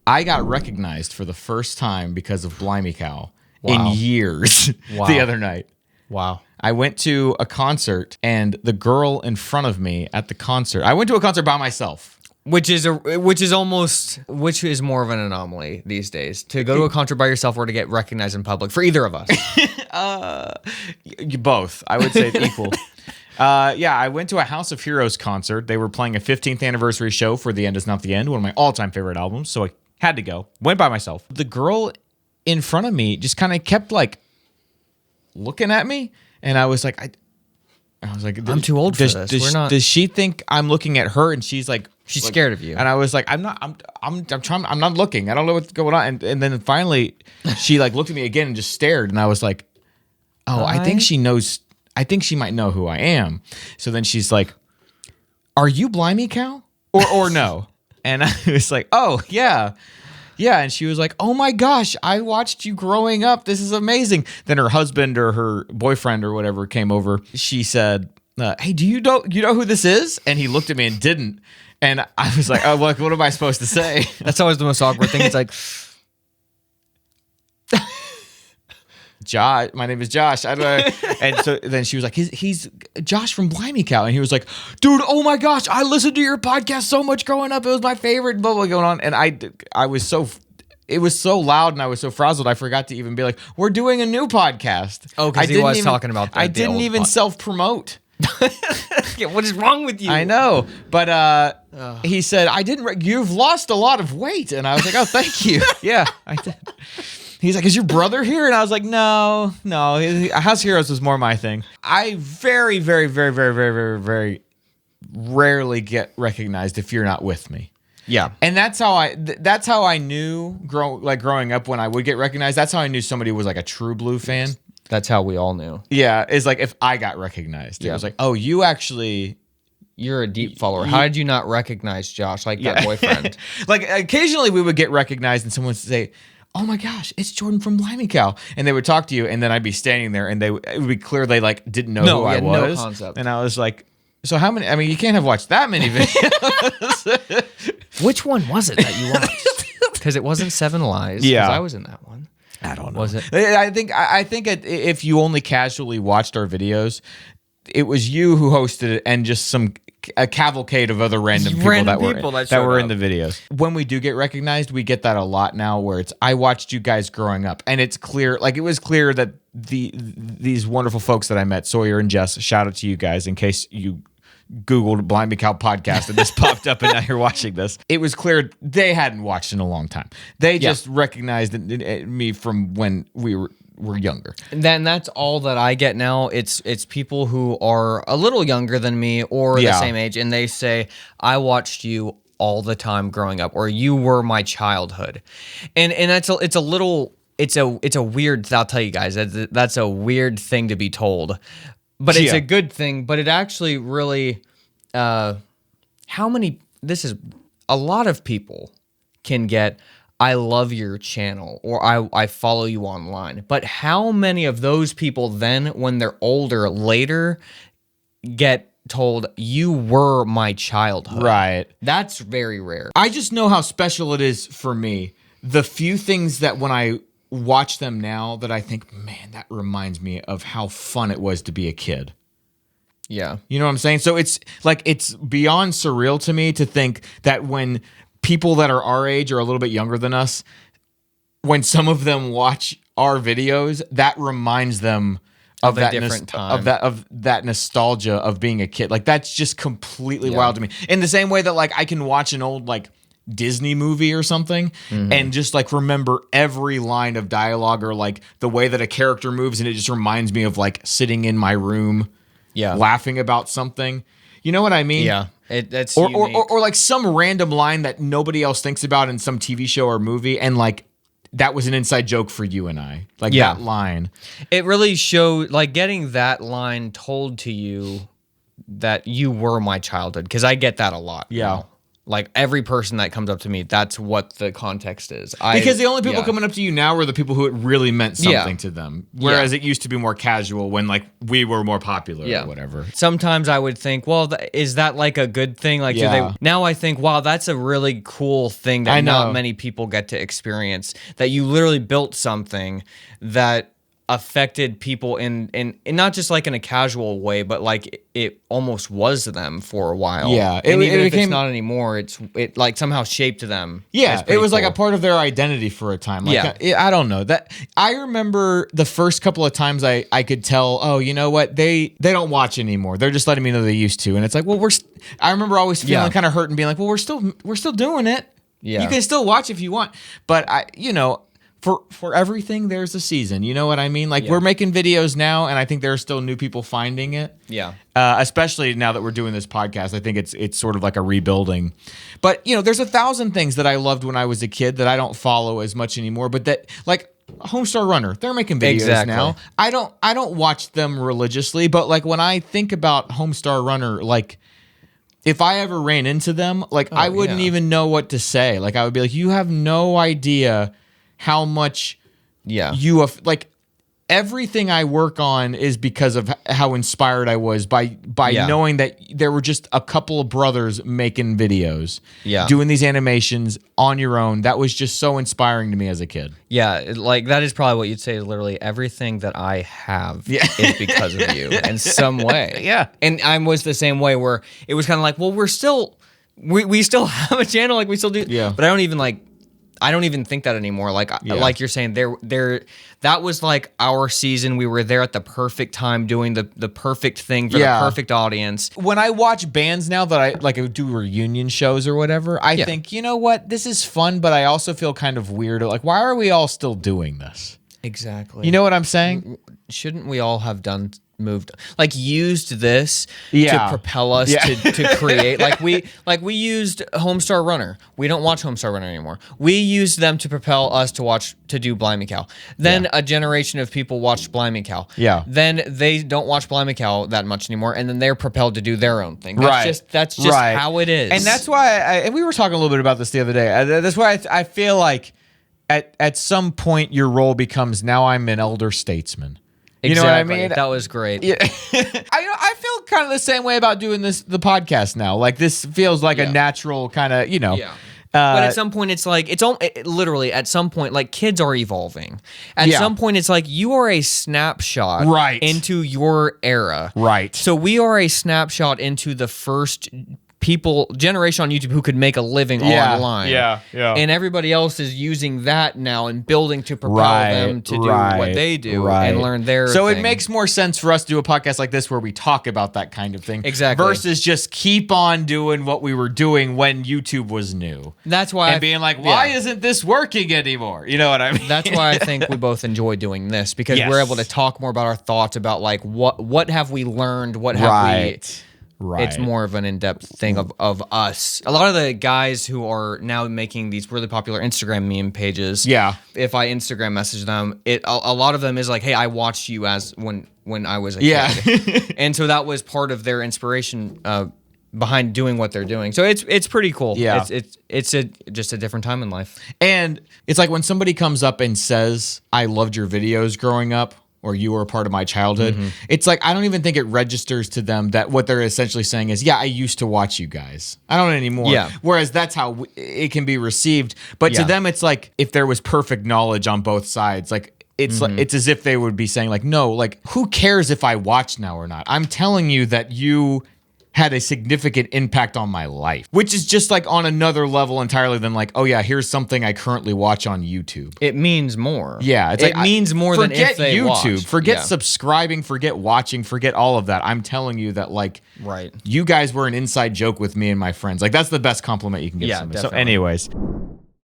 I got recognized for the first time because of Blimey Cow Wow. in years the other night. Wow. I went to a concert, and the girl in front of me at the concert, I went to a concert by myself. Which is more of an anomaly these days, to go to a concert by yourself or to get recognized in public for either of us. Both. I would say it's equal. I went to a House of Heroes concert. They were playing a 15th anniversary show for The End Is Not the End, one of my all-time favorite albums, so I had to go. Went by myself. The girl in front of me just kind of kept like looking at me, and I was like, I'm too old for this. Does she think I'm looking at her? And she's like, she's scared of you. And I was like, I'm not. I'm trying. I'm not looking. I don't know what's going on. And then finally, she like looked at me again and just stared. And I was like, oh, I think she knows. I think she might know who I am. So then she's like, "Are you Blimey Cow or no?" And I was like, "Oh yeah." Yeah, and she was like, "Oh my gosh, I watched you growing up. This is amazing." Then her husband or her boyfriend or whatever came over. She said, "Hey, do you know who this is?" And he looked at me and didn't. And I was like, "Oh, what am I supposed to say?" That's always the most awkward thing. It's like, Josh, my name is Josh. I don't know. And so then she was like, he's Josh from Blimey Cow. And he was like, "Dude, oh my gosh, I listened to your podcast so much growing up. It was my favorite, blah, blah, going on." And I was so, it was so loud and I was so frazzled. I forgot to even be like, "We're doing a new podcast." oh, because he was talking about I didn't even self-promote. Yeah, what is wrong with you? I know. But he said, "You've lost a lot of weight." And I was like, "Oh, thank you." Yeah, I did. He's like, "Is your brother here?" And I was like, no. House Heroes was more my thing. I very, very, very, very, very, very, very rarely get recognized if you're not with me. Yeah. And that's how I knew growing up when I would get recognized. That's how I knew somebody was like a true Blue fan. That's how we all knew. Yeah, it's like if I got recognized. It was like, "Oh, you actually." You're a deep follower. How did you not recognize Josh like that boyfriend? Like occasionally we would get recognized and someone would say, "Oh my gosh, it's Jordan from Blimey Cow," and they would talk to you, and then I'd be standing there, and it would be clear they like didn't know who I was. No concept. And I was like, "So how many? I mean, you can't have watched that many videos." Which one was it that you watched? Because it wasn't Seven Lies. Yeah, I was in that one. I don't know. Was it? I think if you only casually watched our videos, it was you who hosted it, and just a cavalcade of other random people that were in the videos. When we do get recognized, we get that a lot now, where it's, "I watched you guys growing up," and it's clear, like it was clear that these wonderful folks that I met, Sawyer and Jess, shout out to you guys in case you Googled Blimey Cow podcast and this popped up and now you're watching this. It was clear they hadn't watched in a long time. They just recognized me from when we were younger. And then that's all that I get now. It's people who are a little younger than me or the same age, and they say, "I watched you all the time growing up," or "You were my childhood," and it's a weird. I'll tell you guys, that's a weird thing to be told, but it's a good thing. But it actually really, a lot of people can get, "I love your channel," or I follow you online. But how many of those people then, when they're older, later get told, "You were my childhood"? Right. That's very rare. I just know how special it is for me. The few things that when I watch them now that I think, man, that reminds me of how fun it was to be a kid. Yeah. You know what I'm saying? So it's like, it's beyond surreal to me to think that when people that are our age or a little bit younger than us, when some of them watch our videos, that reminds them of that different time. of that nostalgia of being a kid. Like that's just completely wild to me. In the same way that like I can watch an old like Disney movie or something and just like remember every line of dialogue or like the way that a character moves, and it just reminds me of like sitting in my room laughing about something. You know what I mean? Yeah. That's or like some random line that nobody else thinks about in some TV show or movie, and like that was an inside joke for you and I. Like that line. It really showed, like getting that line told to you that you were my childhood, because I get that a lot. Yeah. Like every person that comes up to me, that's what the context is. Because the only people coming up to you now are the people who it really meant something to them. Whereas it used to be more casual when like we were more popular or whatever. Sometimes I would think, well, is that like a good thing? Like, do they? Now I think, wow, that's a really cool thing that not many people get to experience. That you literally built something that affected people in not just like in a casual way, but like it almost was them for a while. Yeah, and even if it's not anymore, it like somehow shaped them. Yeah, it was like a part of their identity for a time. Like, I don't know that. I remember the first couple of times I could tell. Oh, you know what? They don't watch anymore. They're just letting me know they used to, and it's like, well, I remember always feeling kind of hurt and being like, well, we're still doing it. Yeah, you can still watch if you want, but For everything, there's a season. You know what I mean? Like, we're making videos now, and I think there are still new people finding it. Yeah. Especially now that we're doing this podcast, I think it's sort of like a rebuilding. But, there's 1,000 things that I loved when I was a kid that I don't follow as much anymore. But that, like, Homestar Runner, they're making videos now. I don't watch them religiously, but, like, when I think about Homestar Runner, like, if I ever ran into them, like, I wouldn't even know what to say. Like, I would be like, you have no idea how much you have, like, everything I work on is because of how inspired I was by knowing that there were just a couple of brothers making videos, doing these animations on your own. That was just so inspiring to me as a kid. Yeah, like that is probably what you'd say is literally everything that I have is because of you in some way. Yeah. And I was the same way where it was kind of like, well, we still have a channel, like we still do. Yeah. But I don't even think that anymore. Like you're saying, that was like our season. We were there at the perfect time, doing the perfect thing for the perfect audience. When I watch bands now that I do reunion shows or whatever, I think, you know what, this is fun, but I also feel kind of weird. Like, why are we all still doing this? Exactly. You know what I'm saying? Shouldn't we all have used this to propel us to create? Like we used Homestar Runner. We don't watch Homestar Runner anymore. We used them to propel us to do Blimey Cow. Then a generation of people watched Blimey Cow. Yeah. Then they don't watch Blimey Cow that much anymore, and then they're propelled to do their own thing. That's just how it is. And that's why and we were talking a little bit about this the other day. That's why I feel like at some point your role becomes, now I'm an elder statesman. You know what I mean? That was great. Yeah. I feel kind of the same way about doing the podcast now. Like, this feels like a natural kind of, Yeah. But at some point, it's like, literally at some point, like, kids are evolving. At some point, it's like you are a snapshot into your era. Right. So we are a snapshot into the first generation on YouTube who could make a living online. Yeah. And everybody else is using that now and building to propel them to do what they do and learn their So thing. It makes more sense for us to do a podcast like this where we talk about that kind of thing. Exactly. Versus just keep on doing what we were doing when YouTube was new. That's why being like, why isn't this working anymore? You know what I mean? That's why I think we both enjoy doing this, because we're able to talk more about our thoughts about, like, what have we learned? What have we... Right. It's more of an in-depth thing of us. A lot of the guys who are now making these really popular Instagram meme pages, if I Instagram message them, a lot of them is like, hey, I watched you when I was a kid. And so that was part of their inspiration behind doing what they're doing. So it's pretty cool. Yeah. It's just a different time in life. And it's like when somebody comes up and says, I loved your videos growing up, or you were a part of my childhood, it's like, I don't even think it registers to them that what they're essentially saying is, I used to watch you guys. I don't anymore. Yeah. Whereas that's how it can be received. But to them, it's like, if there was perfect knowledge on both sides, like, it's like, it's as if they would be saying, like, no, like, who cares if I watch now or not? I'm telling you that you had a significant impact on my life, which is just like on another level entirely than like, oh yeah, here's something I currently watch on YouTube. It means more. Yeah. It's it means more than if they YouTube, watched. Forget subscribing, forget watching, forget all of that. I'm telling you that, like, you guys were an inside joke with me and my friends. Like, that's the best compliment you can give somebody. Definitely. So anyways.